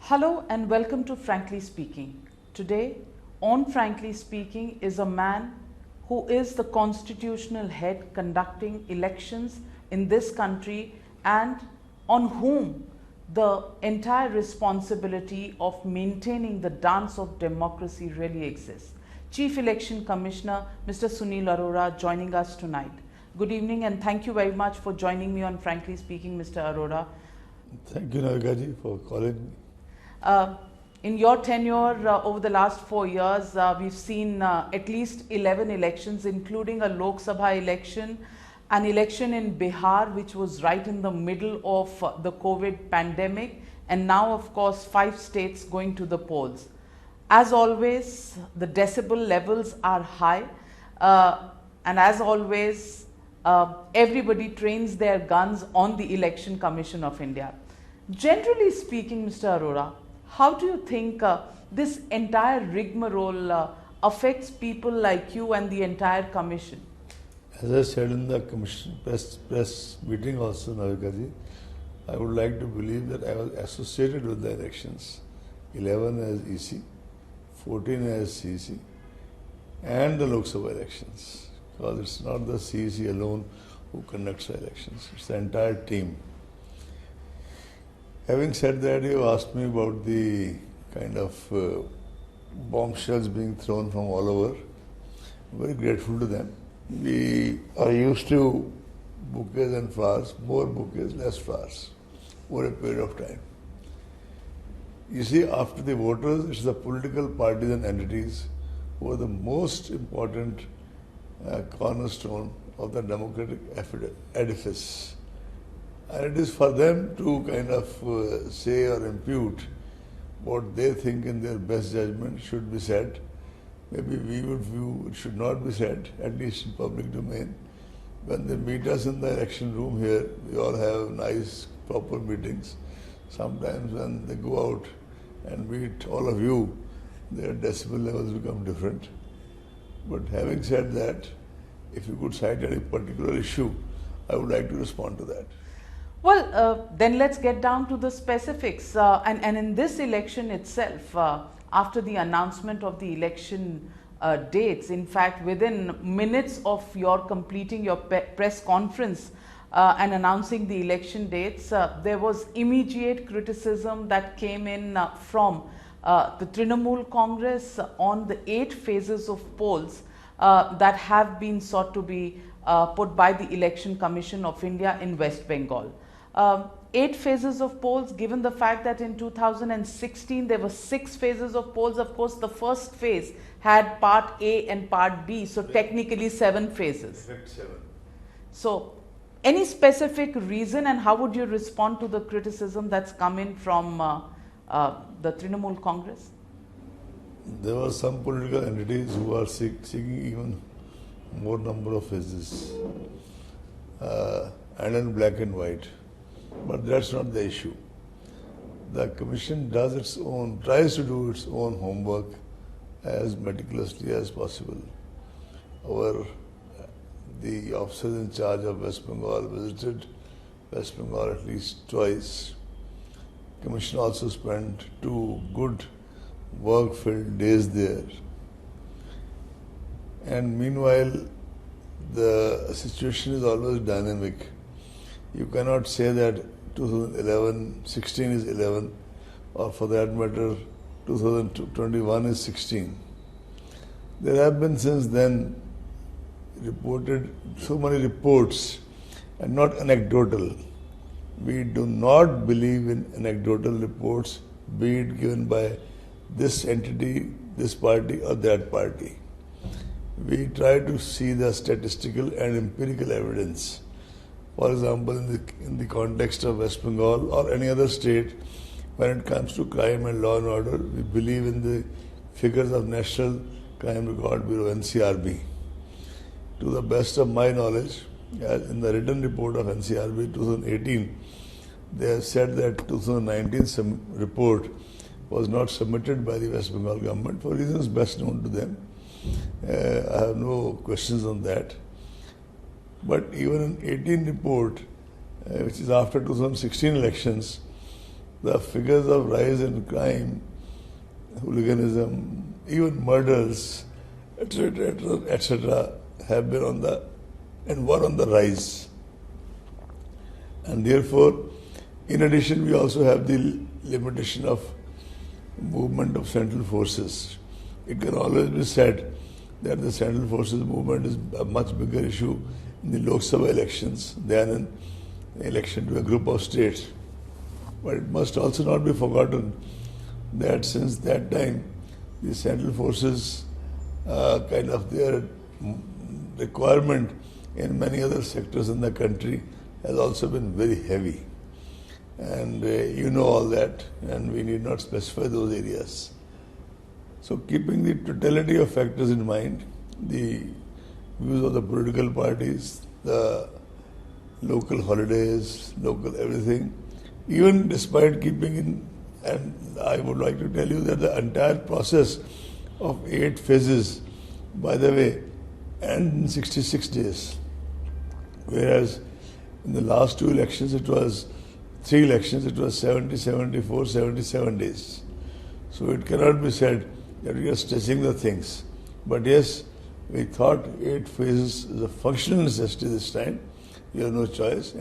Hello and welcome to Frankly Speaking. Today, on Frankly Speaking is a man who is the constitutional head conducting elections in this country and on whom the entire responsibility of maintaining the dance of democracy really exists. Chief Election Commissioner Mr. Sunil Arora joining us tonight. Good evening and thank you very much for joining me on Frankly Speaking, Mr. Arora. Thank you, Navikaji, for calling me. In your tenure over the last 4 years, we've seen at least 11 elections, including a Lok Sabha election, an election in Bihar, which was right in the middle of the COVID pandemic, and now, of course, 5 states going to the polls. As always, the decibel levels are high, and as always, everybody trains their guns on the Election Commission of India. Generally speaking, Mr. Arora, how do you think this entire rigmarole affects people like you and the entire commission? As I said in the commission press meeting also, Navikaji, I would like to believe that I was associated with the elections. 11 as EC, 14 as CEC, and the Lok Sabha elections. Because it's not the CEC alone who conducts the elections, it's the entire team. Having said that, you asked me about the kind of bombshells being thrown from all over. I'm very grateful to them. We are used to bouquets and flowers, more bouquets, less flowers, over a period of time. You see, after the voters, it's the political parties and entities who are the most important cornerstone of the democratic edifice. And it is for them to kind of say or impute what they think in their best judgment should be said. Maybe we would view it should not be said, at least in public domain. When they meet us in the election room here, we all have nice, proper meetings. Sometimes when they go out and meet all of you, their decibel levels become different. But having said that, if you could cite any particular issue, I would like to respond to that. Well, then let's get down to the specifics. And in this election itself, after the announcement of the election dates, in fact, within minutes of your completing your press conference and announcing the election dates, there was immediate criticism that came in from the Trinamool Congress on the 8 phases of polls that have been sought to be put by the Election Commission of India in West Bengal. 8 phases of polls, given the fact that in 2016 there were 6 phases of polls. Of course, the first phase had part A and part B, so technically 7 phases. Effect 7. So, any specific reason, and how would you respond to the criticism that's come in from the Trinamool Congress? There were some political entities who are seeking even more number of phases, and in black and white. But that's not the issue. The Commission does tries to do its own homework as meticulously as possible. The officers in charge of West Bengal visited West Bengal at least twice. Commission also spent 2 good work-filled days there. And meanwhile, the situation is always dynamic. You cannot say that 2016 is 11, or for that matter, 2021 is 16. There have been since then reported so many reports, and not anecdotal. We do not believe in anecdotal reports, be it given by this entity, this party, or that party. We try to see the statistical and empirical evidence. For example, in the context of West Bengal or any other state, when it comes to crime and law and order, we believe in the figures of National Crime Record Bureau, NCRB. To the best of my knowledge, in the written report of NCRB 2018, they have said that 2019 report was not submitted by the West Bengal government for reasons best known to them. I have no questions on that. But even in 18 report, which is after 2016 elections, the figures of rise in crime, hooliganism, even murders, etc., etc., have been on the and were on the rise. And therefore, in addition, we also have the limitation of movement of central forces. It can always be said that the central forces movement is a much bigger issue in the Lok Sabha elections than in the election to a group of states. But it must also not be forgotten that since that time, the central forces kind of their requirement in many other sectors in the country has also been very heavy. And you know all that, and we need not specify those areas. So keeping the totality of factors in mind, the views of the political parties, the local holidays, local everything, even despite keeping in, and I would like to tell you that the entire process of 8 phases, by the way, ends in 66 days. Whereas in the last 2 elections, it was 3 elections, it was 70, 74, 77 days. So it cannot be said that we are stretching the things. But yes, we thought 8 phases is a functional necessity this time. We have no choice. And